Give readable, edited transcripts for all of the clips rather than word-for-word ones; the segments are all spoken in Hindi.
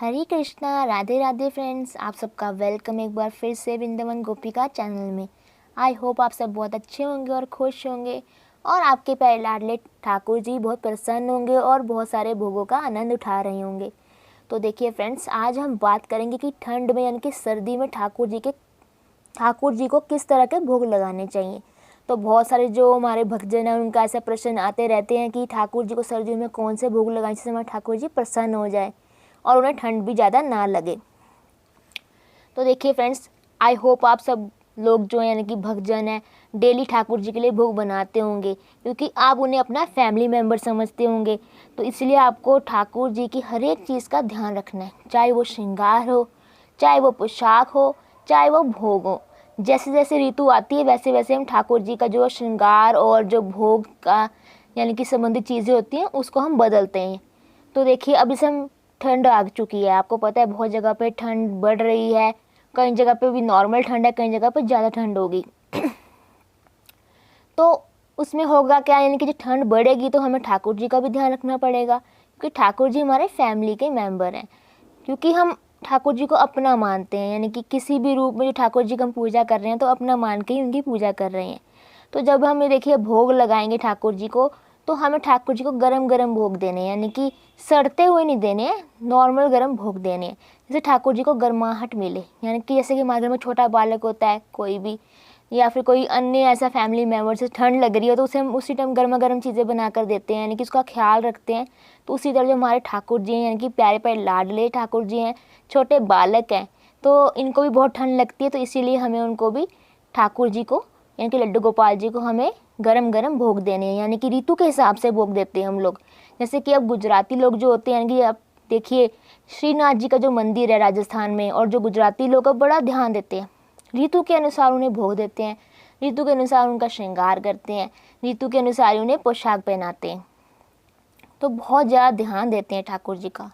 हरे कृष्णा, राधे राधे फ्रेंड्स। आप सबका वेलकम एक बार फिर से वृंदावन गोपिका चैनल में। आई होप आप सब बहुत अच्छे होंगे और खुश होंगे और आपके प्यारे लाडले ठाकुर जी बहुत प्रसन्न होंगे और बहुत सारे भोगों का आनंद उठा रहे होंगे। तो देखिए फ्रेंड्स, आज हम बात करेंगे कि ठंड में यानी कि सर्दी में ठाकुर जी को किस तरह के भोग लगाने चाहिए। तो बहुत सारे जो हमारे भक्तजन हैं उनका ऐसा प्रश्न आते रहते हैं कि ठाकुर जी को सर्दियों में कौन से भोग लगाएं जिससे हमारे ठाकुर जी प्रसन्न हो जाए और उन्हें ठंड भी ज़्यादा ना लगे। तो देखिए फ्रेंड्स, आई होप आप सब लोग जो यानी कि भक्तजन हैं डेली ठाकुर जी के लिए भोग बनाते होंगे, क्योंकि आप उन्हें अपना फैमिली मेम्बर समझते होंगे। तो इसलिए आपको ठाकुर जी की हर एक चीज़ का ध्यान रखना है, चाहे वो श्रृंगार हो, चाहे वो पोशाक हो, चाहे वो भोग हो। जैसे जैसे ऋतु आती है वैसे वैसे हम ठाकुर जी का जो श्रृंगार और जो भोग का यानी कि संबंधित चीज़ें होती हैं उसको हम बदलते हैं। तो देखिए, अब इसे हम ठंड आ चुकी है, आपको पता है बहुत जगह पे ठंड बढ़ रही है, कई जगह पे भी नॉर्मल ठंड है, कई जगह पे ज़्यादा ठंड होगी। तो उसमें होगा क्या, यानी कि जो ठंड बढ़ेगी तो हमें ठाकुर जी का भी ध्यान रखना पड़ेगा, क्योंकि ठाकुर जी हमारे फैमिली के मेंबर हैं। क्योंकि हम ठाकुर जी को अपना मानते हैं, यानी कि किसी भी रूप में जो ठाकुर जी की हम पूजा कर रहे हैं तो अपना मान के ही उनकी पूजा कर रहे हैं। तो जब हम देखिए भोग लगाएंगे ठाकुर जी को, तो हमें ठाकुर जी को गरम गरम भोग देने हैं, यानी कि सड़ते हुए नहीं देने हैं, नॉर्मल गरम भोग देने हैं, जैसे ठाकुर जी को गर्माहट मिले। यानी कि जैसे कि हमारे घर में छोटा बालक होता है कोई भी, या फिर कोई अन्य ऐसा फैमिली मेम्बर से ठंड लग रही है तो उसे हम उसी टाइम गर्मा गर्म चीज़ें बना कर देते हैं, यानी कि उसका ख्याल रखते हैं। तो उसी तरह जो हमारे ठाकुर जी हैं, यानी कि प्यारे प्यारे लाडले ठाकुर जी हैं, छोटे बालक हैं, तो इनको भी बहुत ठंड लगती है। तो इसीलिए हमें उनको भी ठाकुर जी को यानी कि लड्डू गोपाल जी को हमें गरम गरम भोग देने हैं, यानी कि ऋतु के हिसाब से भोग देते हैं हम लोग। जैसे कि अब गुजराती लोग जो होते हैं, यानी कि आप देखिए श्रीनाथ जी का जो मंदिर है राजस्थान में, और जो गुजराती लोग का बड़ा ध्यान देते हैं, ऋतु के अनुसार उन्हें भोग देते हैं, ऋतु के अनुसार उनका श्रृंगार करते हैं, ऋतु के अनुसार उन्हें पोशाक पहनाते हैं। तो बहुत ज़्यादा ध्यान देते हैं ठाकुर जी का।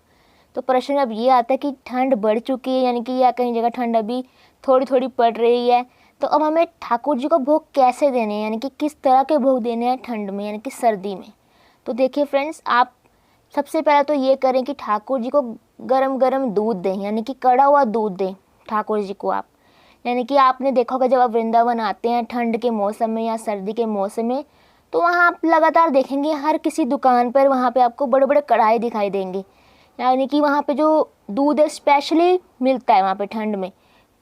तो प्रश्न अब ये आता है कि ठंड बढ़ चुकी है, यानी कि या कहीं जगह ठंड अभी थोड़ी थोड़ी पड़ रही है, तो अब हमें ठाकुर जी को भोग कैसे देने हैं, यानी कि किस तरह के भोग देने हैं ठंड में यानी कि सर्दी में। तो देखिए फ्रेंड्स, आप सबसे पहले तो ये करें कि ठाकुर जी को गरम गरम दूध दें, यानी कि कड़ा हुआ दूध दें ठाकुर जी को आप। यानी कि आपने देखा होगा जब आप वृंदावन आते हैं ठंड के मौसम में या सर्दी के मौसम में, तो वहाँ आप लगातार देखेंगे हर किसी दुकान पर वहाँ पे आपको बड़े बड़े कढ़ाई दिखाई देंगे, यानी कि वहाँ पे जो दूध है स्पेशली मिलता है वहाँ पे ठंड में,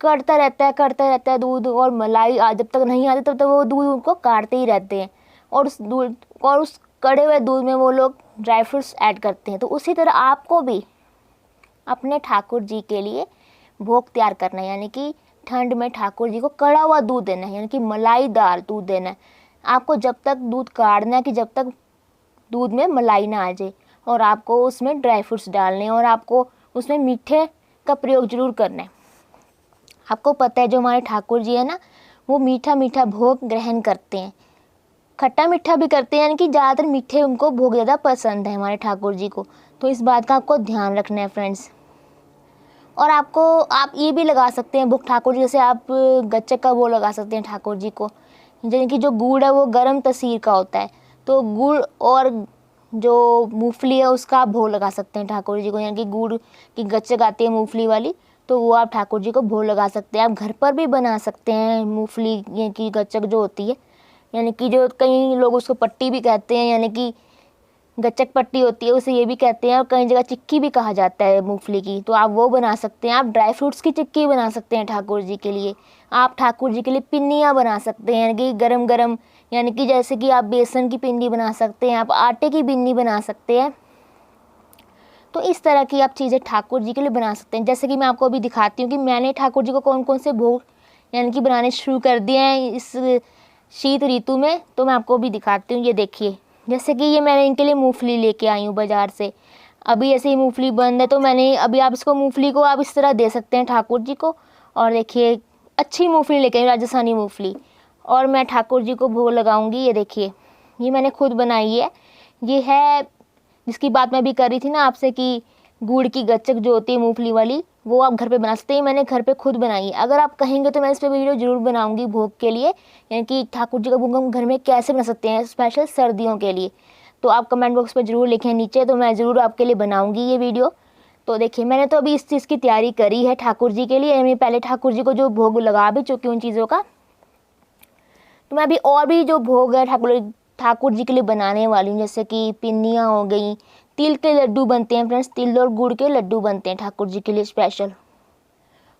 करता रहता है दूध, और मलाई जब तक नहीं आती तब तक वो दूध को काटते ही रहते हैं, और उस कड़े हुए दूध में वो लोग ड्राई फ्रूट्स ऐड करते हैं। तो उसी तरह आपको भी अपने ठाकुर जी के लिए भोग तैयार करना है, यानी कि ठंड में ठाकुर जी को कड़ा हुआ दूध देना है, यानी कि मलाईदार दूध देना है। आपको जब तक दूध काढ़ना है कि जब तक दूध में मलाई ना आ जाए, और आपको उसमें ड्राई फ्रूट्स डालने हैं, और आपको उसमें मीठे का प्रयोग जरूर करना है। आपको पता है जो हमारे ठाकुर जी है ना, वो मीठा मीठा भोग ग्रहण करते हैं, खट्टा मीठा भी करते हैं, यानी कि ज़्यादातर मीठे उनको भोग ज़्यादा पसंद है हमारे ठाकुर जी को। तो इस बात का आपको ध्यान रखना है फ्रेंड्स। और आप ये भी लगा सकते हैं भोग ठाकुर जी, जैसे आप गच्चक का वो लगा सकते हैं ठाकुर जी को, यानी कि जो गुड़ है वो गर्म तसीर का होता है, तो गुड़ और जो मूंगफली है उसका आप भोग लगा सकते हैं ठाकुर जी को, यानी कि गुड़ की गच्चक आती है मूंगफली वाली, तो वो आप ठाकुर जी को भोग लगा सकते हैं। आप घर पर भी बना सकते हैं मूंगफली की गच्चक जो होती है, यानी कि जो कई लोग उसको पट्टी भी कहते हैं, यानी कि गच्चक पट्टी होती है उसे ये भी कहते हैं, और कई जगह चिक्की भी कहा जाता है मूंगफली की, तो आप वो बना सकते हैं। आप ड्राई फ्रूट्स की चिक्की बना सकते हैं ठाकुर जी के लिए। आप ठाकुर जी के लिए पिन्नियाँ बना सकते हैं, यानी कि गरम गरम, यानी कि जैसे कि आप बेसन की पिन्नी बना सकते हैं, आप आटे की पिन्नी बना सकते हैं। तो इस तरह की आप चीज़ें ठाकुर जी के लिए बना सकते हैं। जैसे कि मैं आपको अभी दिखाती हूँ कि मैंने ठाकुर जी को कौन कौन से भोग यानी कि बनाने शुरू कर दिए हैं इस शीत ऋतु में। तो मैं आपको भी दिखाती हूँ, ये देखिए, जैसे कि ये मैंने इनके लिए मूंगफली लेके आई हूँ बाज़ार से। अभी ऐसे ही मूंगफली बंद है, तो मैंने अभी आप इसको मूंगफली को आप इस तरह दे सकते हैं ठाकुर जी को। और देखिए अच्छी मूंगफली लेके आई, राजस्थानी मूंगफली, और मैं ठाकुर जी को भोग लगाऊंगी। ये देखिए, ये मैंने खुद बनाई है। ये है जिसकी बात मैं भी कर रही थी ना आपसे कि गुड़ की गच्चक जो होती है मूंगफली वाली, वो आप घर पे बना सकते हैं। मैंने घर पे खुद बनाई है। अगर आप कहेंगे तो मैं इस पर वीडियो जरूर बनाऊंगी भोग के लिए, यानी कि ठाकुर जी का भोग हम घर में कैसे बना सकते हैं स्पेशल सर्दियों के लिए। तो आप कमेंट बॉक्स पर जरूर लिखें नीचे, तो मैं ज़रूर आपके लिए बनाऊंगी ये वीडियो। तो देखिए मैंने तो अभी इस चीज़ की तैयारी करी है ठाकुर जी के लिए। मैं पहले ठाकुर जी को जो भोग लगा भी चुकी हूँ उन चीज़ों का। तो मैं अभी और भी जो भोग है ठाकुर जी के लिए बनाने वाली हूँ, जैसे कि पिन्नियाँ हो गई, तिल के लड्डू बनते हैं फ्रेंड्स, तिल और गुड़ के लड्डू बनते हैं ठाकुर जी के लिए स्पेशल।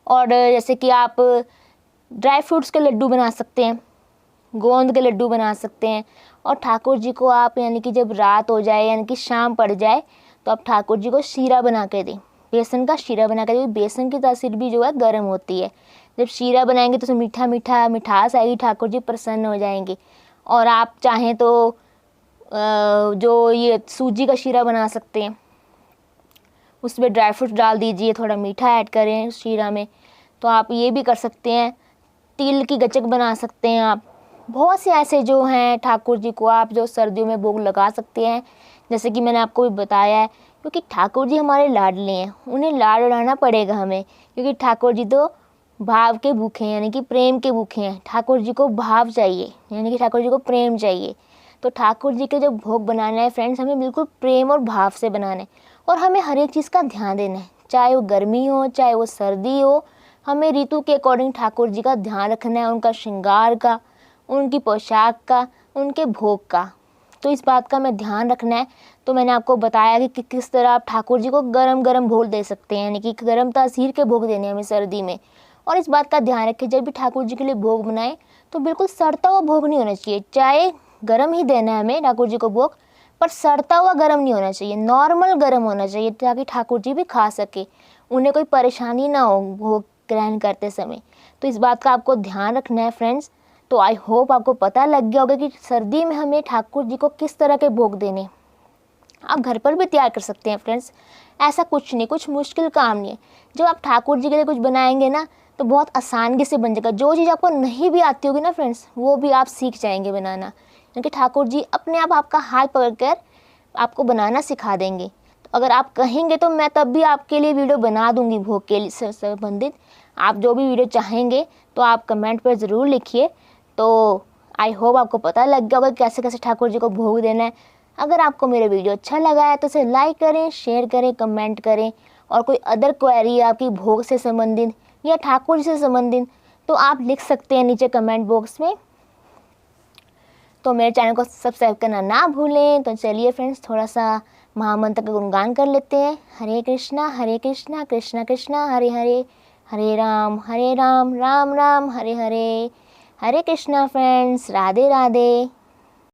और जैसे कि आप ड्राई फ्रूट्स के लड्डू बना सकते हैं, गोंद के लड्डू बना सकते हैं। और ठाकुर जी को आप यानी कि जब रात हो जाए यानी कि शाम पड़ जाए तो आप ठाकुर जी को शीरा बना के दें, बेसन का शीरा बना के दें। बेसन की तासीर भी जो है गर्म होती है। जब शीरा बनाएंगे तो उसमें मीठा मीठा मिठास आएगी, ठाकुर जी प्रसन्न हो जाएंगे। और आप चाहें तो जो ये सूजी का शीरा बना सकते हैं, उसमें ड्राई फ्रूट्स डाल दीजिए, थोड़ा मीठा ऐड करें उस शीरा में। तो आप ये भी कर सकते हैं। तिल की गचक बना सकते हैं आप। बहुत से ऐसे जो हैं ठाकुर जी को आप जो सर्दियों में भोग लगा सकते हैं, जैसे कि मैंने आपको भी बताया है। क्योंकि ठाकुर जी हमारे लाडले हैं, उन्हें लाड उड़ाना पड़ेगा हमें, क्योंकि ठाकुर जी तो भाव के भूखे हैं, यानी कि प्रेम के भूखे हैं। ठाकुर जी को भाव चाहिए, यानी कि ठाकुर जी को प्रेम चाहिए। तो ठाकुर जी के जो भोग बनाना है फ्रेंड्स, हमें बिल्कुल प्रेम और भाव से बनाना है। और हमें हर एक चीज़ का ध्यान देना है, चाहे वो गर्मी हो चाहे वो सर्दी हो। हमें ऋतु के अकॉर्डिंग ठाकुर जी का ध्यान रखना है, उनका श्रृंगार का, उनकी पोशाक का, उनके भोग का। तो इस बात का हमें ध्यान रखना है। तो मैंने आपको बताया कि किस तरह आप ठाकुर जी को गरम गरम भोग दे सकते हैं, यानी कि गरम तासीर के भोग देने हमें सर्दी में। और इस बात का ध्यान रखें, जब भी ठाकुर जी के लिए भोग बनाएं तो बिल्कुल सड़ता हुआ भोग नहीं होना चाहिए। चाहे गरम ही देना है हमें ठाकुर जी को भोग, पर सड़ता हुआ गरम नहीं होना चाहिए, नॉर्मल गरम होना चाहिए, ताकि ठाकुर जी भी खा सके, उन्हें कोई परेशानी ना हो भोग ग्रहण करते समय। तो इस बात का आपको ध्यान रखना है फ्रेंड्स। तो आई होप आपको पता लग गया होगा कि सर्दी में हमें ठाकुर जी को किस तरह के भोग देने। आप घर पर भी तैयार कर सकते हैं फ्रेंड्स, ऐसा कुछ नहीं, कुछ मुश्किल काम नहीं है। जब आप ठाकुर जी के लिए कुछ बनाएंगे ना तो बहुत आसानी से बन जाएगा। जो चीज़ आपको नहीं भी आती होगी ना फ्रेंड्स, वो भी आप सीख जाएंगे बनाना, क्योंकि ठाकुर जी अपने आप आपका हाथ पकड़कर आपको बनाना सिखा देंगे। तो अगर आप कहेंगे तो मैं तब भी आपके लिए वीडियो बना दूंगी भोग के लिए संबंधित। आप जो भी वीडियो चाहेंगे तो आप कमेंट पर ज़रूर लिखिए। तो आई होप आपको पता लग गया होगा कैसे कैसे ठाकुर जी को भोग देना है। अगर आपको मेरा वीडियो अच्छा लगा है तो इसे लाइक करें, शेयर करें, कमेंट करें। और कोई अदर क्वेरी है आपकी भोग से संबंधित या ठाकुर जी से संबंधित तो आप लिख सकते हैं नीचे कमेंट बॉक्स में। तो मेरे चैनल को सब्सक्राइब करना ना भूलें। तो चलिए फ्रेंड्स, थोड़ा सा महामंत्र का गुणगान कर लेते हैं। हरे कृष्णा कृष्णा कृष्णा हरे हरे, हरे राम राम राम हरे हरे। हरे कृष्णा फ्रेंड्स, राधे राधे।